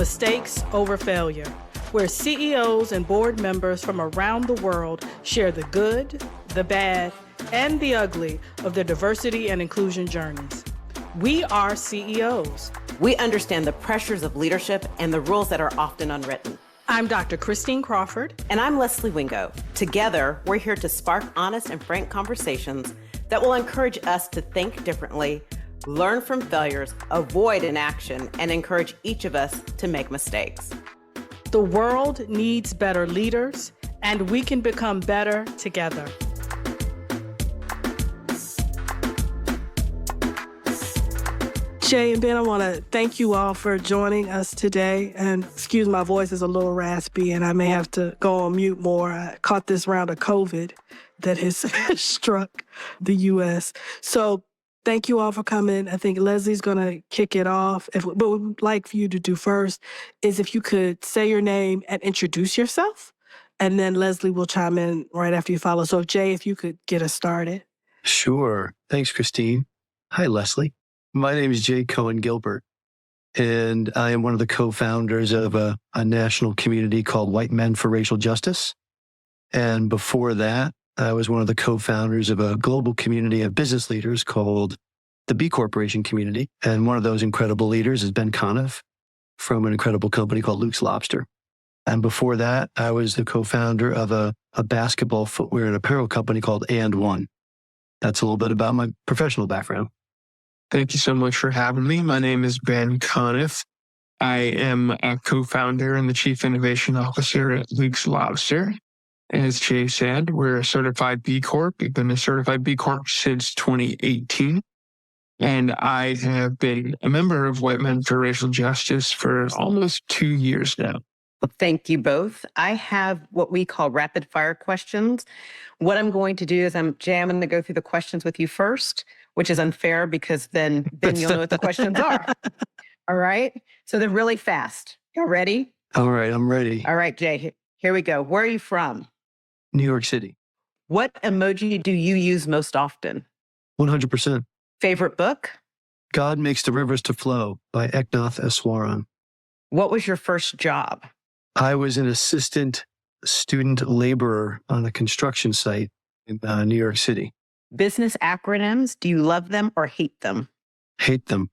Mistakes Over Failure, where CEOs and board members from around the world share the good, the bad, and the ugly of their diversity and inclusion journeys. We are CEOs. We understand the pressures of leadership and the rules that are often unwritten. I'm Dr. Christine Crawford. And I'm Leslie Wingo. Together, we're here to spark honest and frank conversations that will encourage us to think differently, learn from failures, avoid inaction, and encourage each of us to make mistakes. The world needs better leaders, and we can become better together. Jay and Ben, I want to thank you all for joining us today. And excuse my voice is a little raspy, and I may have to go on mute more. I caught this round of COVID that has struck the U.S. So thank you all for coming. I think Leslie's going to kick it off. But what we'd like for you to do first is if you could say your name and introduce yourself, and then Leslie will chime in right after you follow. So Jay, if you could get us started. Sure. Thanks, Christine. Hi, Leslie. My name is Jay Coen Gilbert, and I am one of the co-founders of a national community called White Men for Racial Justice. And before that, I was one of the co-founders of a global community of business leaders called the B Corporation community. And one of those incredible leaders is Ben Conniff from an incredible company called Lobster. And before that, I was the co-founder of a basketball footwear and apparel company called And One. That's a little bit about my professional background. Thank you so much for having me. My name is Ben Conniff. I am a co-founder and the Chief Innovation Officer at Luke's Lobster. As Jay said, we're a certified B Corp. We've been a certified B Corp since 2018. And I have been a member of White Men for Racial Justice for almost 2 years now. Well, thank you both. I have what we call rapid fire questions. What I'm going to do is I'm going to go through the questions with you first, which is unfair because then you'll know what the questions are. All right. So they're really fast. Y'all ready? All right. I'm ready. All right, Jay, here we go. Where are you from? New York City. What emoji do you use most often? 100%. Favorite book? God Makes the Rivers to Flow by Eknath Easwaran. What was your first job? I was an assistant student laborer on a construction site in New York City. Business acronyms, do you love them or hate them? Hate them.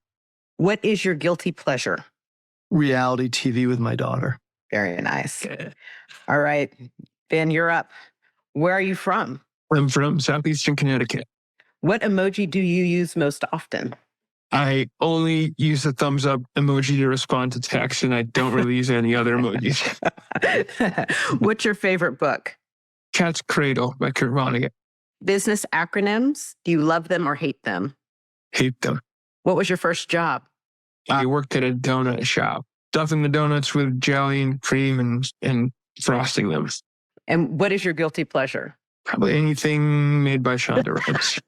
What is your guilty pleasure? Reality TV with my daughter. Very nice. All right, Ben, you're up. Where are you from? I'm from Southeastern Connecticut. What emoji do you use most often? I only use the thumbs up emoji to respond to text, and I don't really use any other emojis. What's your favorite book? Cat's Cradle by Kurt Vonnegut. Business acronyms, do you love them or hate them? Hate them. What was your first job? I worked at a donut shop, stuffing the donuts with jelly and cream and frosting them. And what is your guilty pleasure? Probably anything made by Shonda Rhimes.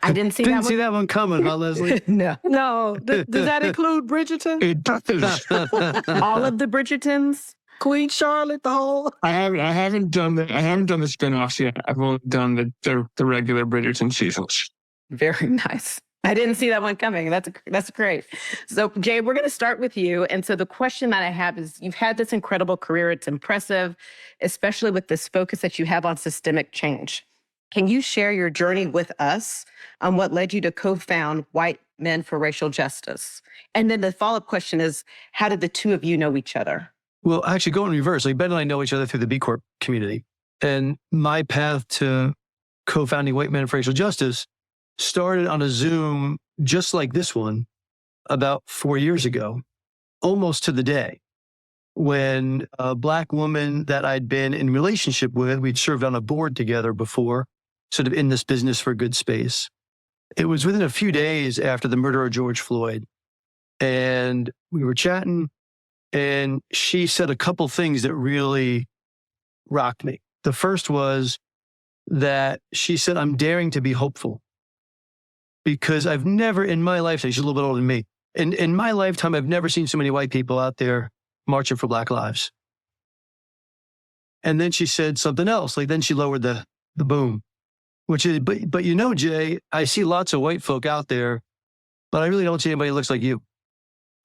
I didn't see that one coming, huh, Leslie? No. No, does that include Bridgerton? It does. All of the Bridgertons? Queen Charlotte, the whole? I haven't done the spin-offs yet. I've only done the regular Bridgerton seasons. Very nice. I didn't see that one coming. That's great. So, Jay, we're going to start with you. And so the question that I have is, you've had this incredible career. It's impressive, especially with this focus that you have on systemic change. Can you share your journey with us on what led you to co-found White Men for Racial Justice? And then the follow-up question is, how did the two of you know each other? Well, actually, go in reverse. Like Ben and I know each other through the B Corp community. And my path to co-founding White Men for Racial Justice started on a Zoom just like this one about 4 years ago, almost to the day, when a Black woman that I'd been in relationship with, we'd served on a board together before, sort of in this business for good space. It was within a few days after the murder of George Floyd. And we were chatting, and she said a couple things that really rocked me. The first was that she said, "I'm daring to be hopeful." Because I've never in my lifetime, she's a little bit older than me, in my lifetime, I've never seen so many white people out there marching for Black lives. And then she said something else, like then she lowered the boom, which is, but you know, Jay, I see lots of white folk out there, but I really don't see anybody who looks like you.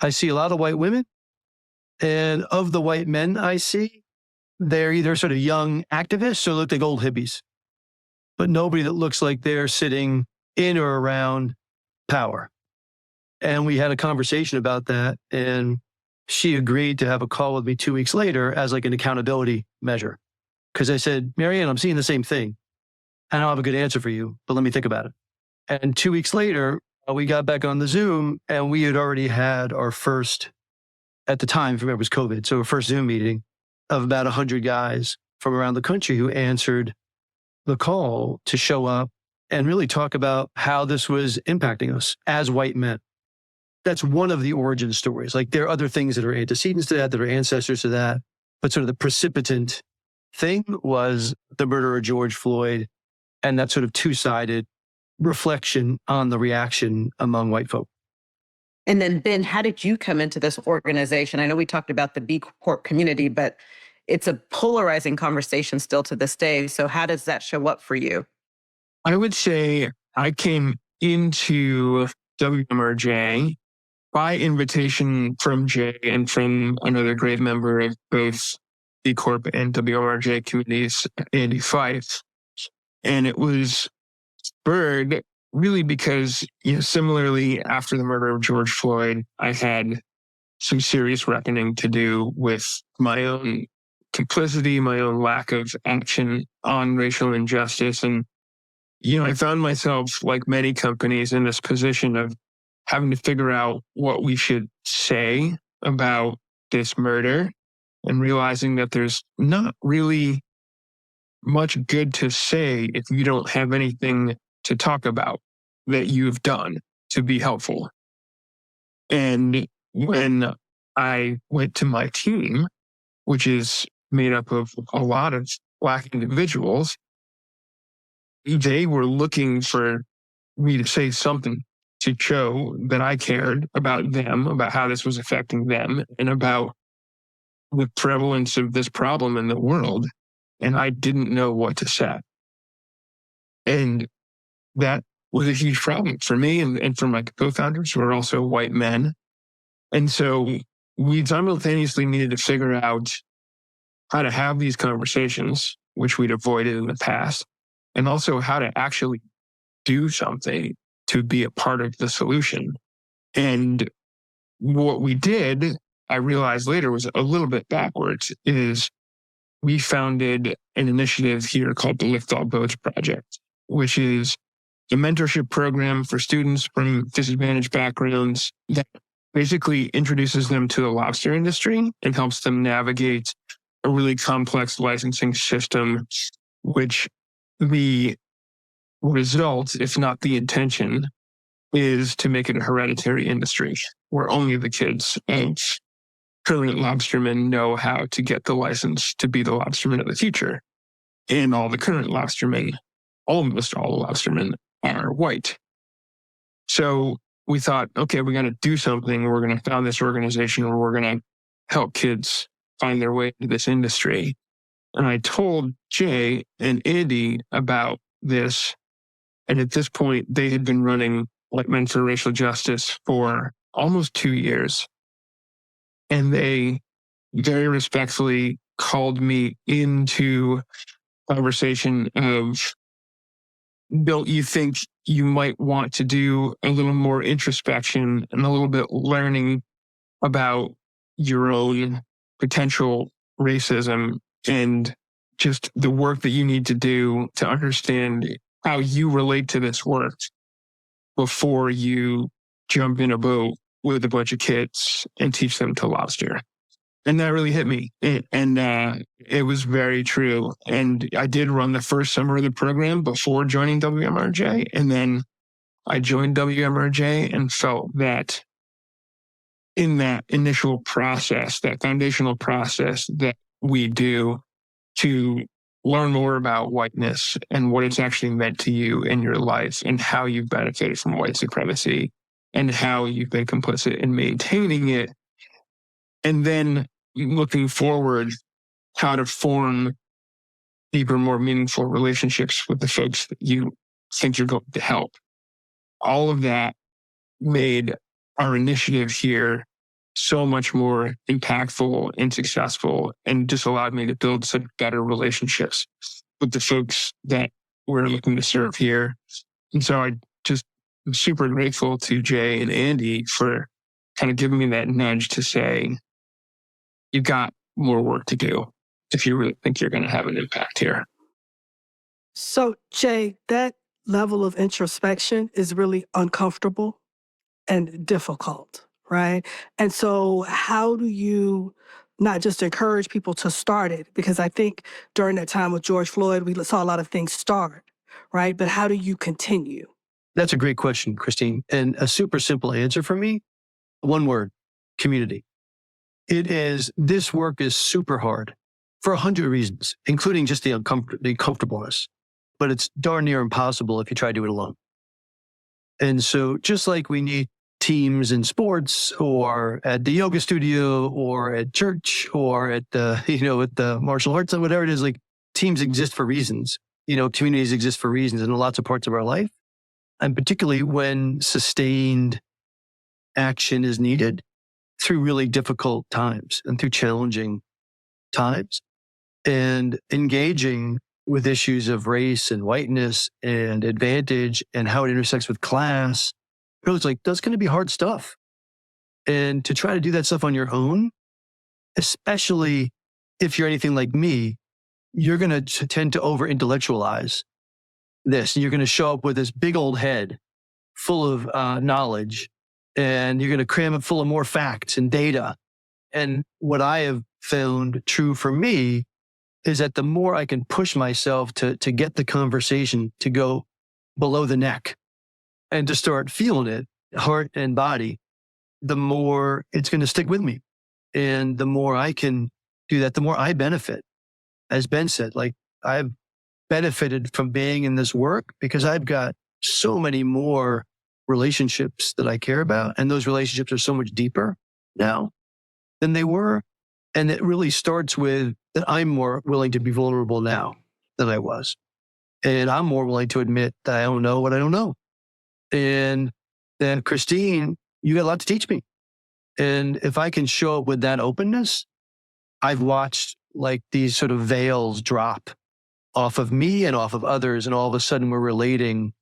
I see a lot of white women, And of the white men I see, they're either sort of young activists or look like old hippies, but nobody that looks like they're sitting in or around power. And we had a conversation about that. And she agreed to have a call with me 2 weeks later as like an accountability measure. Because I said, Marianne, I'm seeing the same thing. I don't have a good answer for you, but let me think about it. And 2 weeks later, we got back on the Zoom and we had already had our first, at the time, remember it was COVID, so our first Zoom meeting of about 100 guys from around the country who answered the call to show up and really talk about how this was impacting us as white men. That's one of the origin stories. Like there are other things that are antecedents to that are ancestors to that, but sort of the precipitant thing was the murder of George Floyd and that sort of two-sided reflection on the reaction among white folk. And then, Ben, how did you come into this organization? I know we talked about the B Corp community, but it's a polarizing conversation still to this day. So how does that show up for you? I would say I came into WMRJ by invitation from Jay and from another great member of both B Corp and WMRJ communities, Andy Fife. And it was spurred really because, similarly after the murder of George Floyd, I had some serious reckoning to do with my own complicity, my own lack of action on racial injustice. And, I found myself, like many companies, in this position of having to figure out what we should say about this murder and realizing that there's not really much good to say if you don't have anything to talk about that you've done to be helpful. And when I went to my team, which is made up of a lot of Black individuals, they were looking for me to say something to show that I cared about them, about how this was affecting them, and about the prevalence of this problem in the world. And I didn't know what to say. And that was a huge problem for me and for my co-founders, who are also white men. And so we simultaneously needed to figure out how to have these conversations, which we'd avoided in the past, and also how to actually do something to be a part of the solution. And what we did, I realized later, was a little bit backwards, is we founded an initiative here called the Lift All Boats Project, which is a mentorship program for students from disadvantaged backgrounds that basically introduces them to the lobster industry and helps them navigate a really complex licensing system, which the result, if not the intention, is to make it a hereditary industry where only the kids of current lobstermen know how to get the license to be the lobstermen of the future. And all the current lobstermen, almost all the lobstermen, are white. So we thought, okay, we got to do something. We're going to found this organization where we're going to help kids find their way into this industry. And I told Jay and Andy about this. And at this point, they had been running White Men for Racial Justice for almost 2 years. And they very respectfully called me into conversation of, don't you think you might want to do a little more introspection and a little bit learning about your own potential racism and just the work that you need to do to understand how you relate to this work before you jump in a boat with a bunch of kids and teach them to lobster. And that really hit me. It was very true. And I did run the first summer of the program before joining WMRJ. And then I joined WMRJ and felt that in that initial process, that foundational process that we do to learn more about whiteness and what it's actually meant to you in your life and how you've benefited from white supremacy and how you've been complicit in maintaining it. And then looking forward, how to form deeper, more meaningful relationships with the folks that you think you're going to help. All of that made our initiative here so much more impactful and successful, and just allowed me to build such better relationships with the folks that we're looking to serve here. And so I'm super grateful to Jay and Andy for kind of giving me that nudge to say, you've got more work to do if you really think you're going to have an impact here. So, Jay, that level of introspection is really uncomfortable and difficult, right? And so how do you not just encourage people to start it? Because I think during that time with George Floyd, we saw a lot of things start, right? But how do you continue? That's a great question, Christine. And a super simple answer for me, one word, community. This work is super hard for 100 reasons, including just the uncomfortableness. But it's darn near impossible if you try to do it alone. And so just like we need teams in sports or at the yoga studio or at church or at the, at the martial arts or whatever it is, like teams exist for reasons, communities exist for reasons in lots of parts of our life. And particularly when sustained action is needed through really difficult times and through challenging times, and engaging with issues of race and whiteness and advantage and how it intersects with class. It's like, that's going to be hard stuff. And to try to do that stuff on your own, especially if you're anything like me, you're going to tend to over-intellectualize this. And you're going to show up with this big old head full of knowledge, and you're going to cram it full of more facts and data. And what I have found true for me is that the more I can push myself to get the conversation to go below the neck and to start feeling it, heart and body, the more it's going to stick with me. And the more I can do that, the more I benefit. As Ben said, like, I've benefited from being in this work because I've got so many more relationships that I care about. And those relationships are so much deeper now than they were. And it really starts with that I'm more willing to be vulnerable now than I was. And I'm more willing to admit that I don't know what I don't know. And then, Christine, you got a lot to teach me. And if I can show up with that openness, I've watched like these sort of veils drop off of me and off of others. And all of a sudden we're relating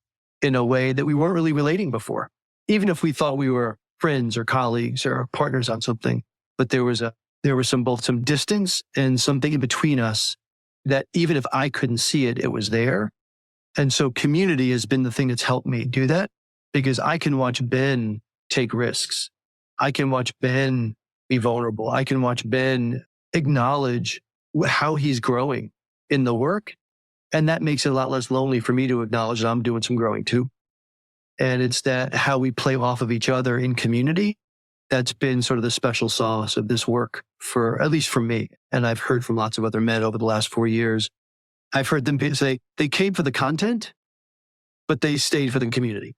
in a way that we weren't really relating before, even if we thought we were friends or colleagues or partners on something. But there was both some distance and something in between us that even if I couldn't see it, it was there. And so community has been the thing that's helped me do that, because I can watch Ben take risks. I can watch Ben be vulnerable. I can watch Ben acknowledge how he's growing in the work. And that makes it a lot less lonely for me to acknowledge that I'm doing some growing too. And it's that how we play off of each other in community. That's been sort of the special sauce of this work, for at least for me. And I've heard from lots of other men over the last 4 years. I've heard them say they came for the content, but they stayed for the community.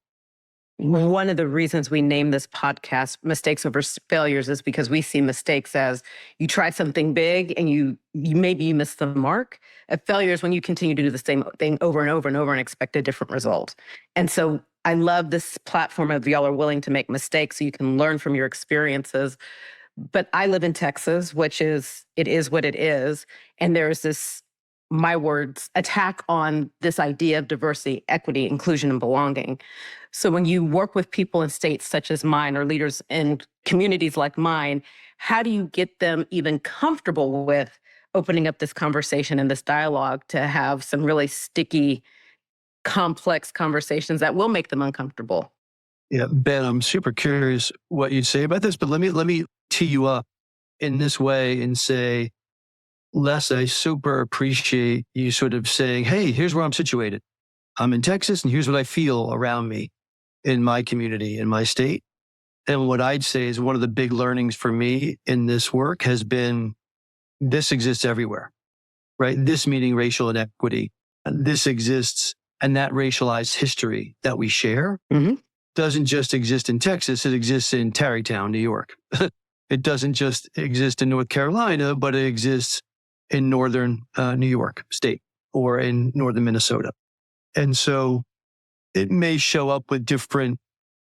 One of the reasons we name this podcast Mistakes Over Failures is because we see mistakes as you try something big and you maybe miss the mark. A failure is when you continue to do the same thing over and over and over and expect a different result. And so I love this platform of y'all are willing to make mistakes so you can learn from your experiences. But I live in Texas, it is what it is. And there's this, my words, attack on this idea of diversity, equity, inclusion, and belonging. So when you work with people in states such as mine or leaders in communities like mine, how do you get them even comfortable with opening up this conversation and this dialogue to have some really sticky, complex conversations that will make them uncomfortable? Yeah, Ben, I'm super curious what you'd say about this, but let me tee you up in this way and say, Les, I super appreciate you sort of saying, hey, here's where I'm situated. I'm in Texas and here's what I feel around me in my community, in my state. And what I'd say is one of the big learnings for me in this work has been this exists everywhere, right? This meaning racial inequity. This exists, and that racialized history that we share doesn't just exist in Texas. It exists in Tarrytown, New York. It doesn't just exist in North Carolina, but it exists in northern New York state or in northern Minnesota. And so it may show up with different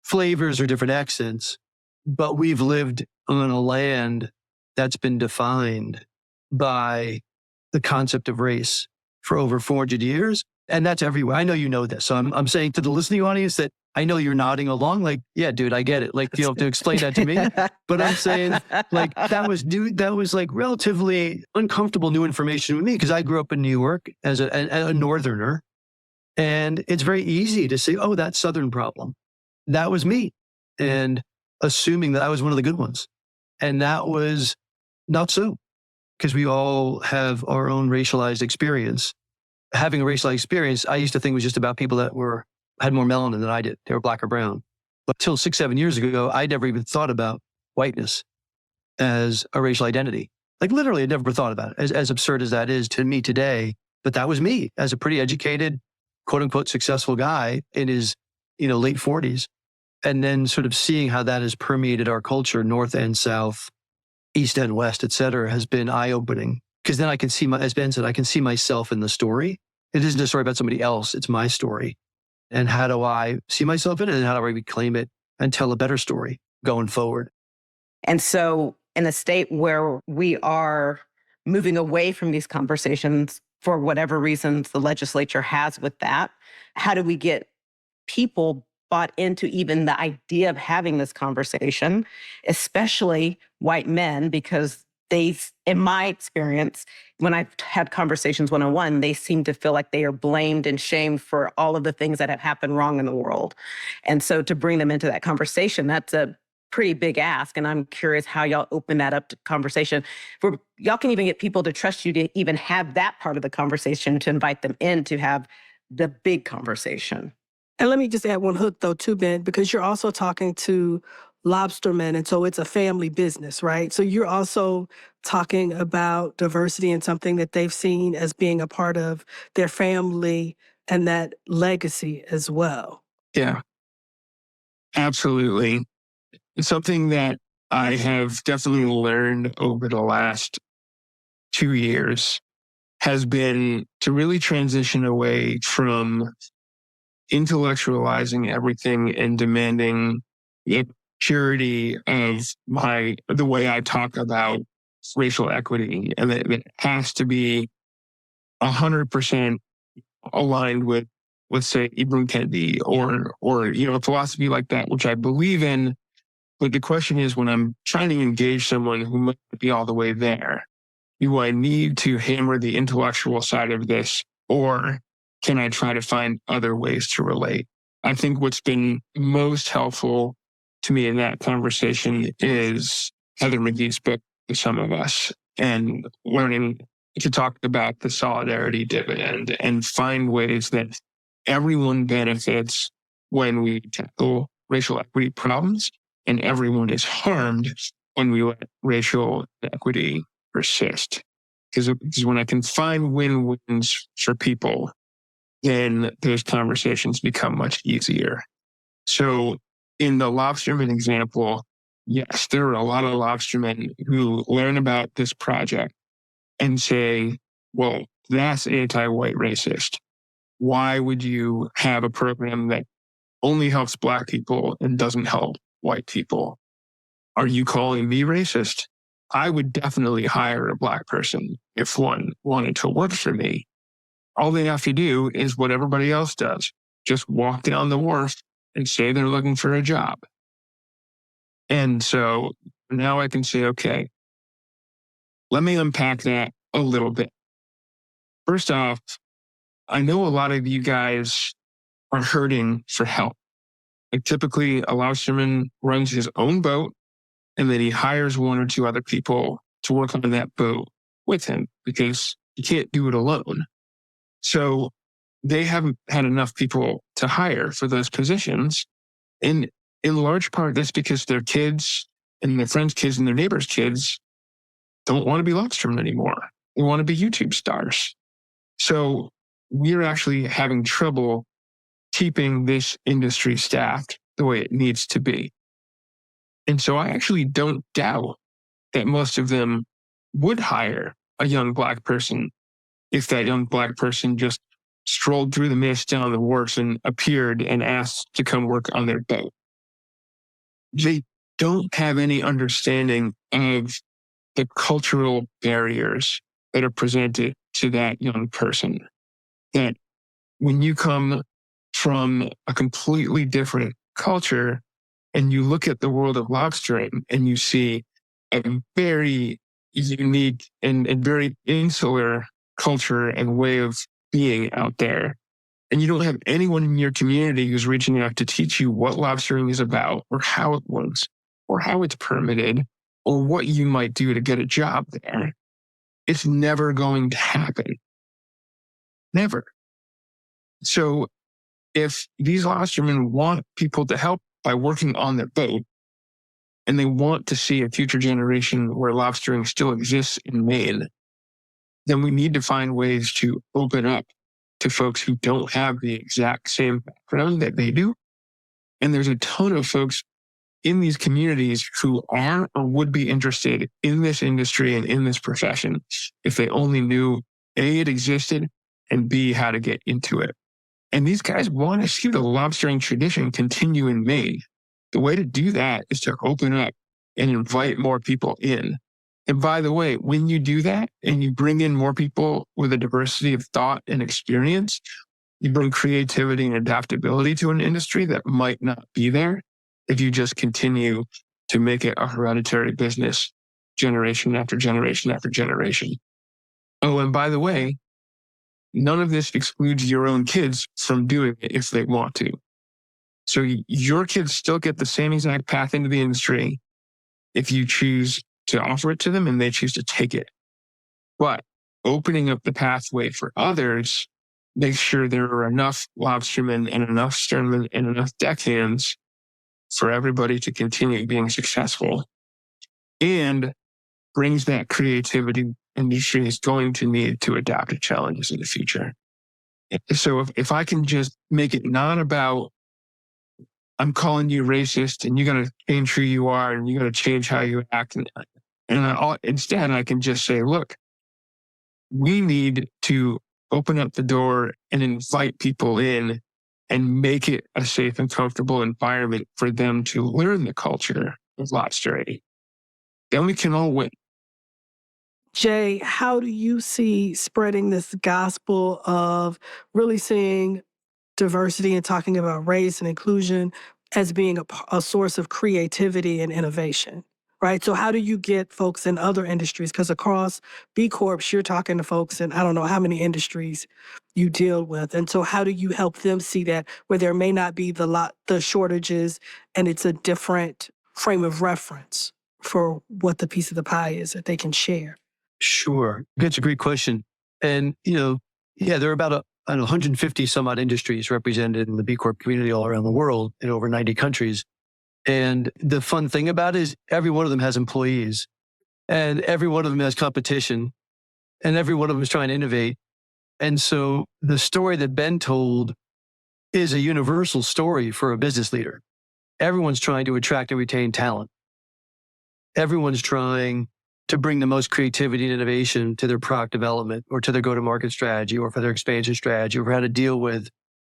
flavors or different accents, but we've lived on a land that's been defined by the concept of race for over 400 years. And that's everywhere. I know you know this. So I'm saying to the listening audience that I know you're nodding along like, yeah, dude, I get it. Like, you don't have to explain that to me. But I'm saying like that was like relatively uncomfortable new information with me because I grew up in New York as a northerner. And it's very easy to say, oh, that's Southern problem. That was me. And assuming that I was one of the good ones. And that was not so, because we all have our own racialized experience. Having a racialized experience, I used to think was just about people that had more melanin than I did. They were black or brown. But till 6-7 years ago, I never even thought about whiteness as a racial identity. Like literally, I never thought about it, as absurd as that is to me today. But that was me as a pretty educated, quote unquote, successful guy in his, late 40s. And then sort of seeing how that has permeated our culture, North and South, East and West, et cetera, has been eye-opening. Because then I can see, as Ben said, I can see myself in the story. It isn't a story about somebody else. It's my story. And how do I see myself in it? And how do I reclaim it and tell a better story going forward? And so in a state where we are moving away from these conversations for whatever reasons the legislature has with that, how do we get people bought into even the idea of having this conversation, especially white men, because in my experience, when I've had conversations one-on-one, they seem to feel like they are blamed and shamed for all of the things that have happened wrong in the world. And so to bring them into that conversation, that's a pretty big ask. And I'm curious how y'all open that up to conversation. Y'all can even get people to trust you to even have that part of the conversation, to invite them in to have the big conversation. And let me just add one hook, though, too, Ben, because you're also talking to lobstermen, and so it's a family business, right? So you're also talking about diversity and something that they've seen as being a part of their family and that legacy as well. Yeah, absolutely. It's something that I have definitely learned over the last 2 years has been to really transition away from intellectualizing everything and demanding the purity of the way I talk about racial equity, and that it has to be 100% aligned with, let's say, Ibram Kendi or a philosophy like that, which I believe in. But the question is, when I'm trying to engage someone who might be all the way there, do I need to hammer the intellectual side of this, or can I try to find other ways to relate? I think what's been most helpful to me in that conversation is Heather McGee's book, The Sum of Us, and learning to talk about the solidarity dividend and find ways that everyone benefits when we tackle racial equity problems, and everyone is harmed when we let racial equity persist. Because when I can find win-wins for people, then those conversations become much easier. So in the lobsterman example, yes, there are a lot of lobstermen who learn about this project and say, well, that's anti-white racist. Why would you have a program that only helps Black people and doesn't help white people? Are you calling me racist? I would definitely hire a Black person if one wanted to work for me. All they have to do is what everybody else does. Just walk down the wharf and say they're looking for a job. And so now I can say, okay, let me unpack that a little bit. First off, I know a lot of you guys are hurting for help. Like typically a lobsterman runs his own boat, and then he hires one or two other people to work on that boat with him because he can't do it alone. So they haven't had enough people to hire for those positions. And in large part, that's because their kids and their friends' kids and their neighbors' kids don't want to be lobstermen anymore. They want to be YouTube stars. So we're actually having trouble keeping this industry staffed the way it needs to be. And so I actually don't doubt that most of them would hire a young Black person if that young Black person just strolled through the mist down the wharf and appeared and asked to come work on their boat. They don't have any understanding of the cultural barriers that are presented to that young person. That when you come from a completely different culture and you look at the world of lobstering and you see a very unique and very insular culture and way of being out there, and you don't have anyone in your community who's reaching out to teach you what lobstering is about or how it works or how it's permitted or what you might do to get a job there, it's never going to happen. Never. So if these lobstermen want people to help by working on their boat, and they want to see a future generation where lobstering still exists in Maine, then we need to find ways to open up to folks who don't have the exact same background that they do. And there's a ton of folks in these communities who are or would be interested in this industry and in this profession if they only knew A, it existed, and B, how to get into it. And these guys want to see the lobstering tradition continue in Maine. The way to do that is to open up and invite more people in. And by the way, when you do that and you bring in more people with a diversity of thought and experience, you bring creativity and adaptability to an industry that might not be there if you just continue to make it a hereditary business generation after generation after generation. Oh, and by the way, none of this excludes your own kids from doing it if they want to. So your kids still get the same exact path into the industry if you choose to offer it to them and they choose to take it. But opening up the pathway for others makes sure there are enough lobstermen and enough sternmen and enough deckhands for everybody to continue being successful, and brings that creativity industry is going to need to adapt to challenges in the future. So if I can just make it not about, I'm calling you racist and you got to change who you are and you got to change how you act. Instead, I can just say, look, we need to open up the door and invite people in and make it a safe and comfortable environment for them to learn the culture of lobstering. Then we can all win. Jay, how do you see spreading this gospel of really seeing diversity and talking about race and inclusion as being a source of creativity and innovation, right? So how do you get folks in other industries? Because across B Corps, you're talking to folks in I don't know how many industries you deal with. And so how do you help them see that where there may not be the shortages and it's a different frame of reference for what the piece of the pie is that they can share? Sure. That's a great question. And, there are about 150 some odd industries represented in the B Corp community all around the world in over 90 countries. And the fun thing about it is every one of them has employees and every one of them has competition and every one of them is trying to innovate. And so the story that Ben told is a universal story for a business leader. Everyone's trying to attract and retain talent. Everyone's trying to bring the most creativity and innovation to their product development or to their go-to-market strategy or for their expansion strategy or how to deal with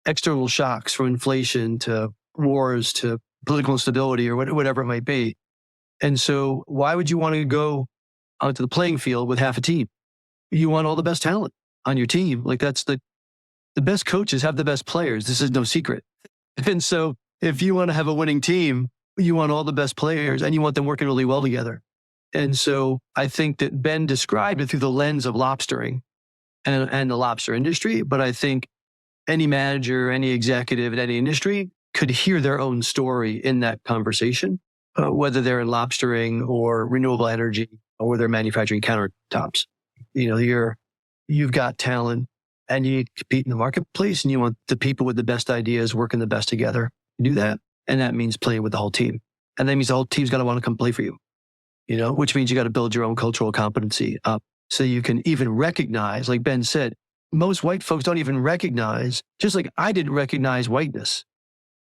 external shocks from inflation to wars to political instability or whatever it might be. And so why would you want to go onto the playing field with half a team? You want all the best talent on your team. Like that's the best coaches have the best players. This is no secret. And so if you want to have a winning team, you want all the best players and you want them working really well together. And so I think that Ben described it through the lens of lobstering and the lobster industry. But I think any manager, any executive in any industry could hear their own story in that conversation, whether they're in lobstering or renewable energy or they're manufacturing countertops. You've got talent and you need to compete in the marketplace and you want the people with the best ideas working the best together to do that. And that means playing with the whole team. And that means the whole team's got to want to come play for you, which means you got to build your own cultural competency up so you can even recognize, like Ben said, most white folks don't even recognize, just like I didn't recognize whiteness,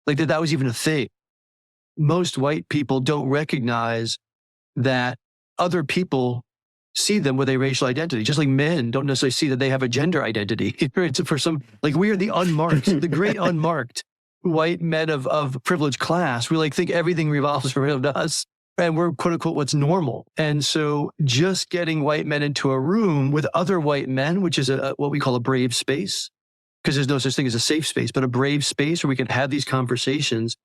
like that was even a thing. Most white people don't recognize that other people see them with a racial identity, just like men don't necessarily see that they have a gender identity. For some, like we are the unmarked, the great unmarked. white men of privileged class, we like think everything revolves around us. And we're quote unquote what's normal. And so just getting white men into a room with other white men, which is what we call a brave space, because there's no such thing as a safe space, but a brave space where we can have these conversations,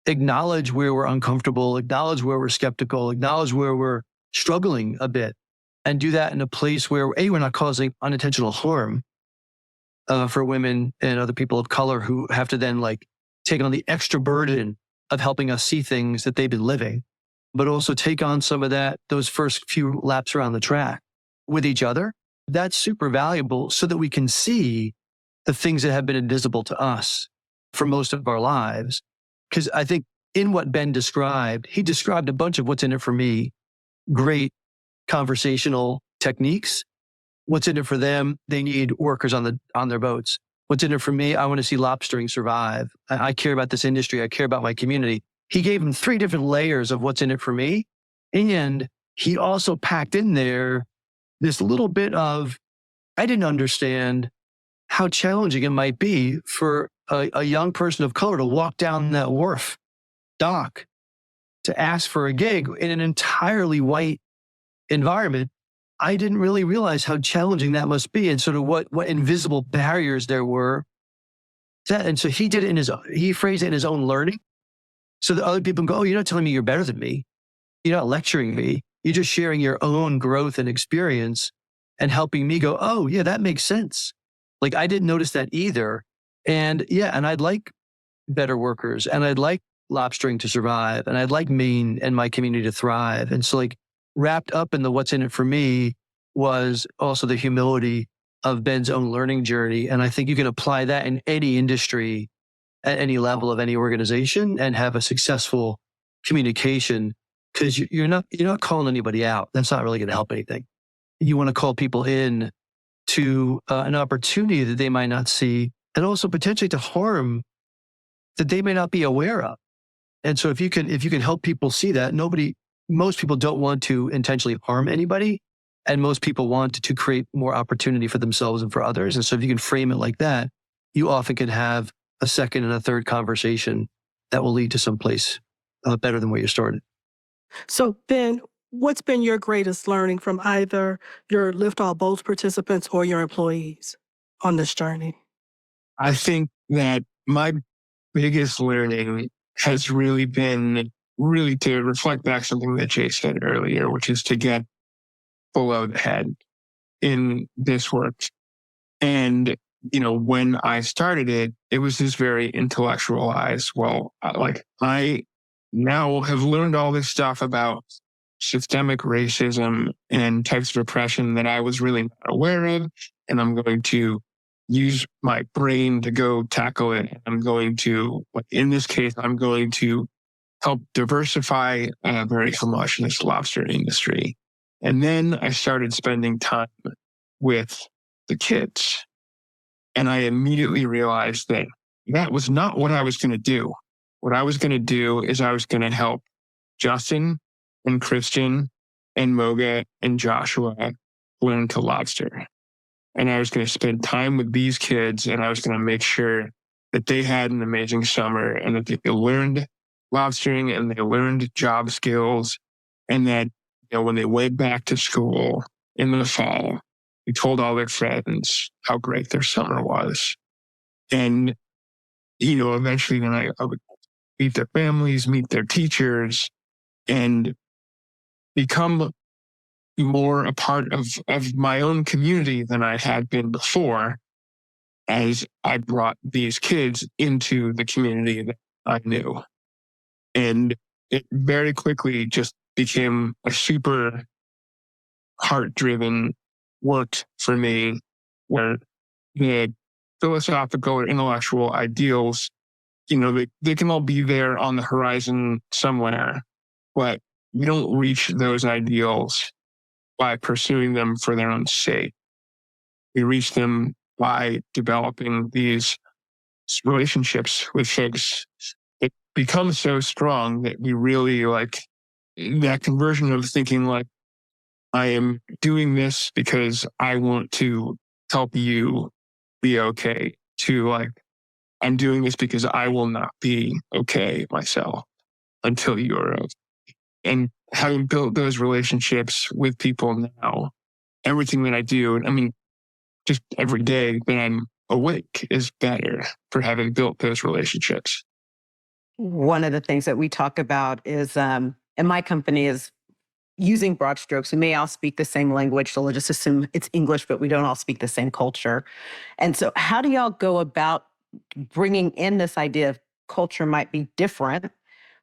acknowledge where we're uncomfortable, acknowledge where we're skeptical, acknowledge where we're struggling a bit, and do that in a place where, A, we're not causing unintentional harm for women and other people of color who have to then like take on the extra burden of helping us see things that they've been living, but also take on some of those first few laps around the track with each other. That's super valuable so that we can see the things that have been invisible to us for most of our lives. Because I think in what Ben described, he described a bunch of what's in it for me, great conversational techniques. What's in it for them? They need workers on their boats. What's in it for me? I want to see lobstering survive. I care about this industry. I care about my community. He gave them 3 different layers of what's in it for me. And he also packed in there this little bit of, I didn't understand how challenging it might be for a young person of color to walk down that wharf dock to ask for a gig in an entirely white environment. I didn't really realize how challenging that must be and sort of what invisible barriers there were. And so he did it he phrased it in his own learning. So that other people go, oh, you're not telling me you're better than me. You're not lecturing me. You're just sharing your own growth and experience and helping me go, oh, yeah, that makes sense. Like I didn't notice that either. And yeah, and I'd like better workers and I'd like lobstering to survive and I'd like Maine and my community to thrive. And so like wrapped up in the what's in it for me was also the humility of Ben's own learning journey. And I think you can apply that in any industry at any level of any organization and have a successful communication because you're not calling anybody out. That's not really going to help anything. You want to call people in to an opportunity that they might not see and also potentially to harm that they may not be aware of. And so if you can help people see that, most people don't want to intentionally harm anybody. And most people want to create more opportunity for themselves and for others. And so if you can frame it like that, you often can have a second and a third conversation that will lead to someplace better than where you started. So Ben, what's been your greatest learning from either your Lift All Boats participants or your employees on this journey? I think that my biggest learning has really been to reflect back something that Jay said earlier, which is to get below the head in this work. And, when I started it was this very intellectualized, I now have learned all this stuff about systemic racism and types of oppression that I was really not aware of. And I'm going to use my brain to go tackle it. I'm going to, in this case, I'm going to help diversify a very homogenous lobster industry. And then I started spending time with the kids. And I immediately realized that was not what I was going to do. What I was going to do is I was going to help Justin and Christian and Moga and Joshua learn to lobster. And I was going to spend time with these kids and I was going to make sure that they had an amazing summer and that they learned lobstering and they learned job skills. And that, when they went back to school in the fall, they told all their friends how great their summer was. And, eventually then I would meet their families, meet their teachers, and become more a part of my own community than I had been before as I brought these kids into the community that I knew. And it very quickly just became a super heart-driven work for me where the philosophical or intellectual ideals, they can all be there on the horizon somewhere, but we don't reach those ideals by pursuing them for their own sake. We reach them by developing these relationships with folks. It becomes so strong that we really that conversion of thinking I am doing this because I want to help you be okay, to I'm doing this because I will not be okay myself until you're okay. And having built those relationships with people now, everything that I do, I mean, just every day that I'm awake is better for having built those relationships. One of the things that we talk about is, in my company, is using broad strokes. We may all speak the same language, so we'll just assume it's English, but we don't all speak the same culture. And so how do y'all go about bringing in this idea of culture might be different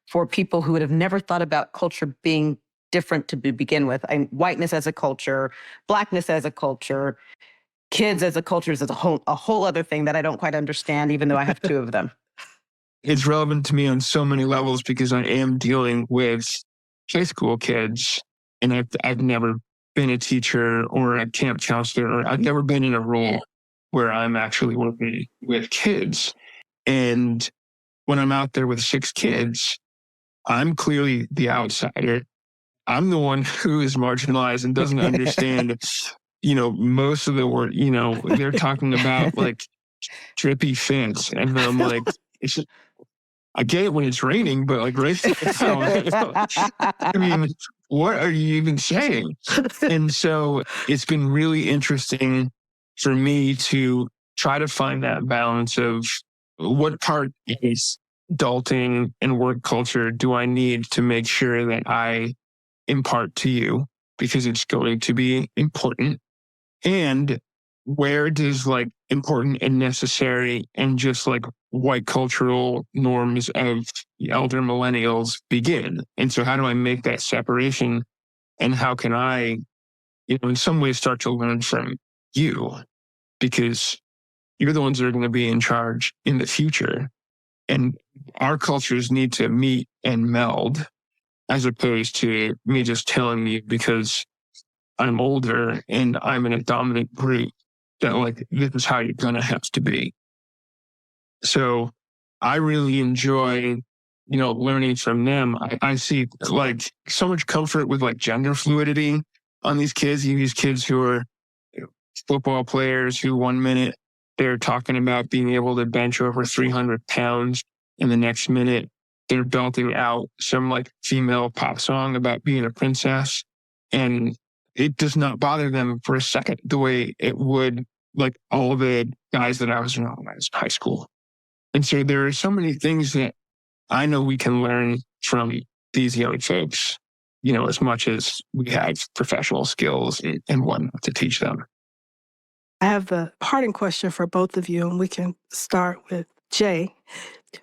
for people who would have never thought about culture being different to begin with? And whiteness as a culture, Blackness as a culture, kids as a culture is a whole other thing that I don't quite understand, even though I have two of them. It's relevant to me on so many levels because I am dealing with high school kids, and I've never been a teacher or a camp counselor, or I've never been in a role where I'm actually working with kids. And when I'm out there with 6 kids, I'm clearly the outsider. I'm the one who is marginalized and doesn't understand, most of the word, they're talking about like drippy fence. And I'm like, it's just, I get it when it's raining, but like right now, I mean, what are you even saying? And so it's been really interesting for me to try to find that balance of what part is adulting and work culture do I need to make sure that I impart to you, because it's going to be important. And where does like important and necessary and just like white cultural norms of the elder millennials begin? And so how do I make that separation? And how can I, in some ways start to learn from you? Because you're the ones that are going to be in charge in the future. And our cultures need to meet and meld, as opposed to me just telling you because I'm older and I'm in a dominant group that like, this is how you're going to have to be. So I really enjoy, learning from them. I see like so much comfort with like gender fluidity on these kids. These kids who are football players who 1 minute they're talking about being able to bench over 300 pounds, and the next minute they're belting out some like female pop song about being a princess. And it does not bother them for a second the way it would like all the guys that I was around when I was in high school. And so there are so many things that I know we can learn from these young folks, as much as we have professional skills and whatnot to teach them. I have the parting question for both of you, and we can start with Jay.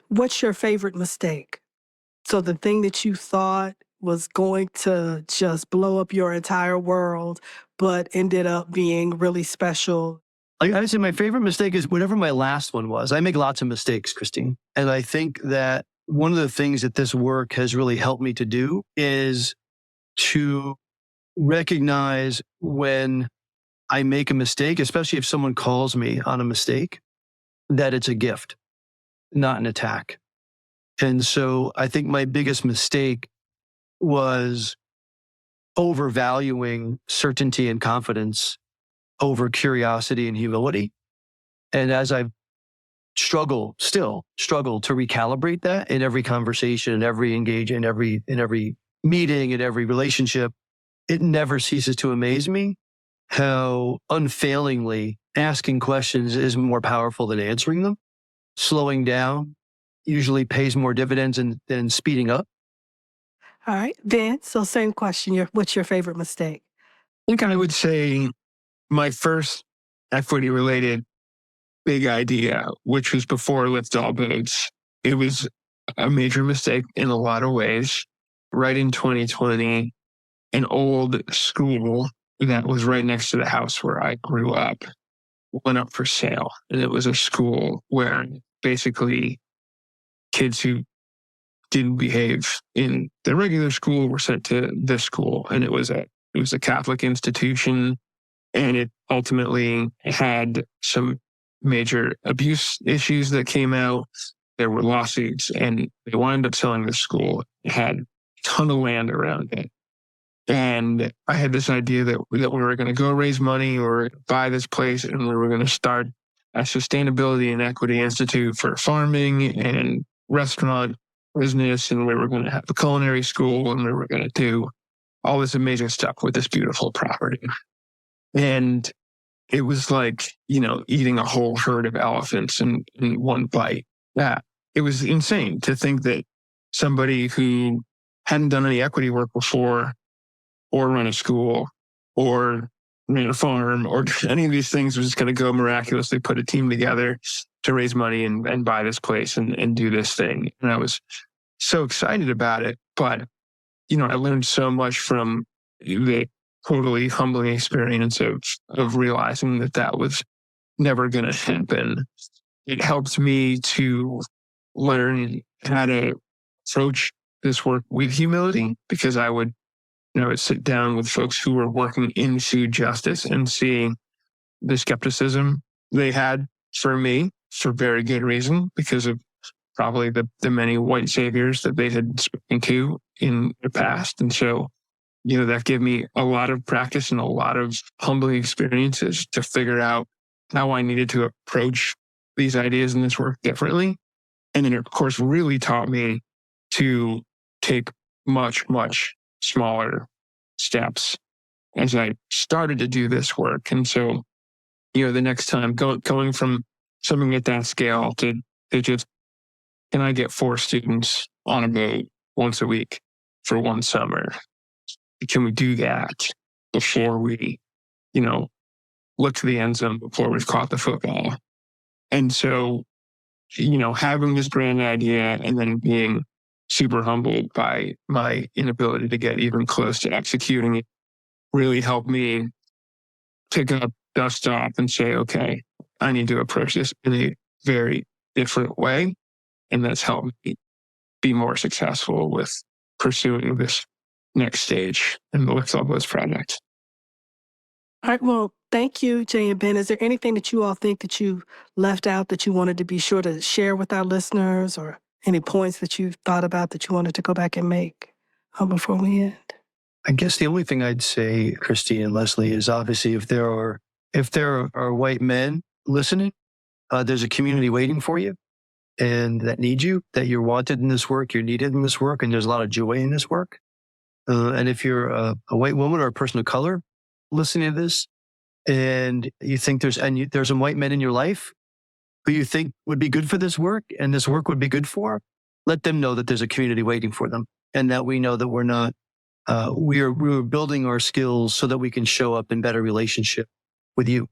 What's your favorite mistake? So the thing that you thought was going to just blow up your entire world, but ended up being really special. I would say my favorite mistake is whatever my last one was. I make lots of mistakes, Christine. And I think that one of the things that this work has really helped me to do is to recognize when I make a mistake, especially if someone calls me on a mistake, that it's a gift, not an attack. And so I think my biggest mistake was overvaluing certainty and confidence over curiosity and humility. And as I've still struggle to recalibrate that in every conversation, in every engagement, in every meeting, in every relationship, it never ceases to amaze me how unfailingly asking questions is more powerful than answering them. Slowing down usually pays more dividends than speeding up. All right, Ben, so same question. What's your favorite mistake? I think I would say my first equity-related big idea, which was before Lift All Boats, it was a major mistake in a lot of ways. Right in 2020, an old school that was right next to the house where I grew up went up for sale. And it was a school where basically kids who didn't behave in the regular school were sent to this school. And it was a Catholic institution. And it ultimately had some major abuse issues that came out. There were lawsuits, and they wound up selling the school. It had a ton of land around it. And I had this idea that we were going to go raise money or buy this place, and we were going to start a sustainability and equity institute for farming and restaurant business. And we were going to have a culinary school, and we were going to do all this amazing stuff with this beautiful property. And it was like, eating a whole herd of elephants in one bite. Yeah, it was insane to think that somebody who hadn't done any equity work before, or run a school, or ran a farm, or any of these things was just going to go miraculously put a team together to raise money and buy this place and do this thing. And I was so excited about it. But, I learned so much from the totally humbling experience of realizing that was never going to happen. It helped me to learn how to approach this work with humility, because I would sit down with folks who were working in food justice and seeing the skepticism they had for me, for very good reason, because of probably the many white saviors that they had spoken to in the past. And so, that gave me a lot of practice and a lot of humbling experiences to figure out how I needed to approach these ideas and this work differently. And then, of course, really taught me to take much, much smaller steps as I started to do this work. And so, the next time going from something at that scale to just, can I get 4 students on a boat once a week for one summer? Can we do that before we, look to the end zone, before we've caught the football? And so, having this grand idea and then being super humbled by my inability to get even close to executing it really helped me pick up, dust off, and say, okay, I need to approach this in a very different way. And that's helped me be more successful with pursuing this next stage in the Lick Lobos project. All right. Well, thank you, Jay and Ben. Is there anything that you all think that you left out that you wanted to be sure to share with our listeners, or any points that you've thought about that you wanted to go back and make before we end? I guess the only thing I'd say, Christine and Leslie, is obviously if there are white men listening, there's a community waiting for you and that need you, that you're wanted in this work, you're needed in this work, and there's a lot of joy in this work. And if you're a white woman or a person of color listening to this, and you think there's some white men in your life who you think would be good for this work and this work would be good for, let them know that there's a community waiting for them, and that we know that we're not, we're building our skills so that we can show up in better relationship with you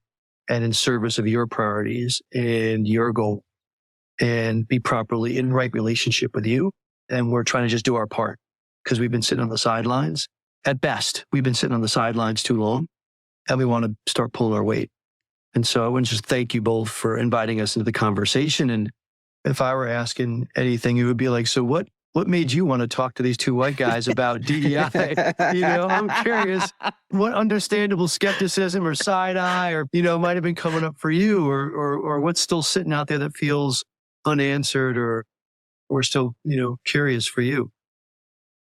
and in service of your priorities and your goal, and be properly in right relationship with you. And we're trying to just do our part, because we've been sitting on the sidelines. At best, we've been sitting on the sidelines too long, and we want to start pulling our weight. And so I want to just thank you both for inviting us into the conversation. And if I were asking anything, it would be like, so what made you want to talk to these 2 white guys about DEI? I'm curious what understandable skepticism or side eye or, might have been coming up for you, or what's still sitting out there that feels unanswered or still, curious for you.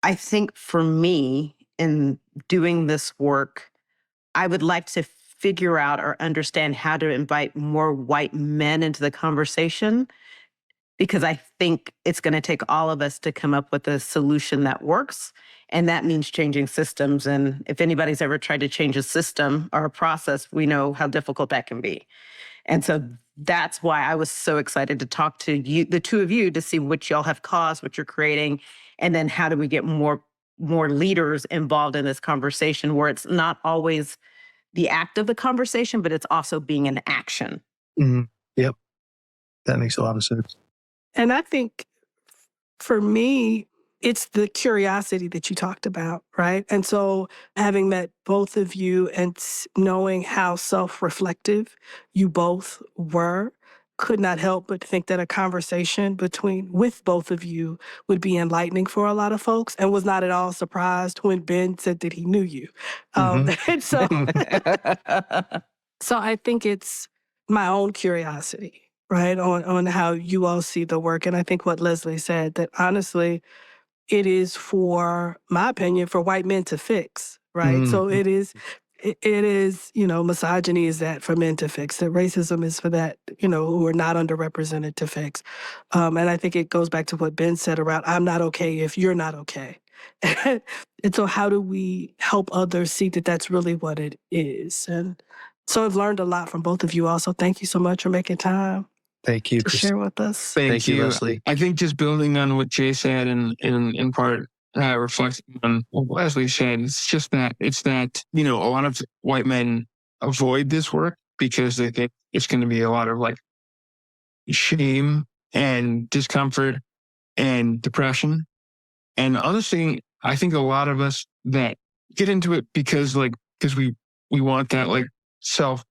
I think for me, in doing this work, I would like to figure out or understand how to invite more white men into the conversation, because I think it's going to take all of us to come up with a solution that works. And that means changing systems. And if anybody's ever tried to change a system or a process, we know how difficult that can be. And so that's why I was so excited to talk to you, the 2 of you, to see what y'all have caused, what you're creating, and then how do we get more leaders involved in this conversation, where it's not always the act of the conversation, but it's also being an action. Mm-hmm. Yep. That makes a lot of sense. And I think for me, it's the curiosity that you talked about, right? And so having met both of you and knowing how self-reflective you both were, could not help but think that a conversation with both of you would be enlightening for a lot of folks, and was not at all surprised when Ben said that he knew you. And so, so I think it's my own curiosity, right, on how you all see the work. And I think what Leslie said, that honestly, it is, for my opinion, for white men to fix, right? So it is it is, misogyny is that for men to fix, that racism is for that, who are not underrepresented to fix. And I think it goes back to what Ben said around, I'm not okay if you're not okay. And so how do we help others see that that's really what it is? And so I've learned a lot from both of you also. Thank you so much for making time Thank you, to share with us. Thank you, Leslie. I think just building on what Jay said and in part reflecting on what Leslie said, it's that, a lot of white men avoid this work because they think it's going to be a lot of like shame and discomfort and depression. And honestly, I think a lot of us that get into it because we want that like self,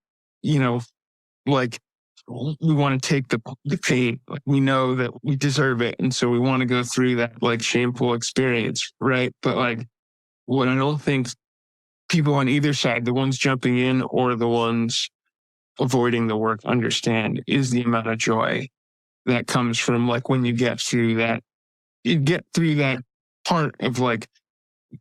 like we want to take the pain. Like we know that we deserve it. And so we want to go through that like shameful experience. Right. But like what I don't think people on either side, the ones jumping in or the ones avoiding the work, understand is the amount of joy that comes from like when you get through that part of like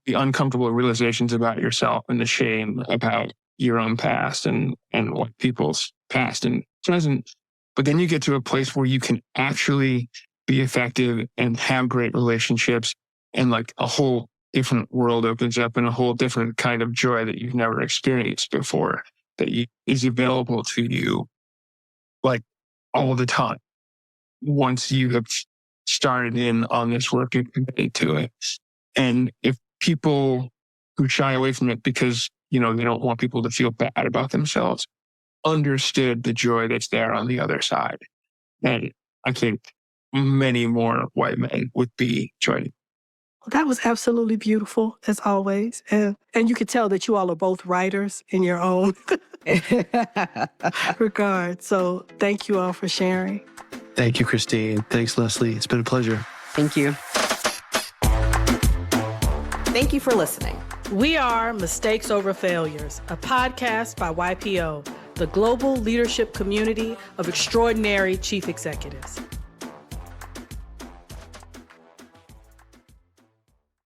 the uncomfortable realizations about yourself and the shame about your own past and white people's past and present. But then you get to a place where you can actually be effective and have great relationships, and like a whole different world opens up and a whole different kind of joy that you've never experienced before that is available to you like all the time once you have started in on this work and committed to it. And if people who shy away from it because, they don't want people to feel bad about themselves, understood the joy that's there on the other side, then I think many more white men would be joining. Well, that was absolutely beautiful, as always. And you could tell that you all are both writers in your own regard. So thank you all for sharing. Thank you, Christine. Thanks, Leslie. It's been a pleasure. Thank you. Thank you for listening. We are Mistakes Over Failures, a podcast by YPO, the global leadership community of extraordinary chief executives.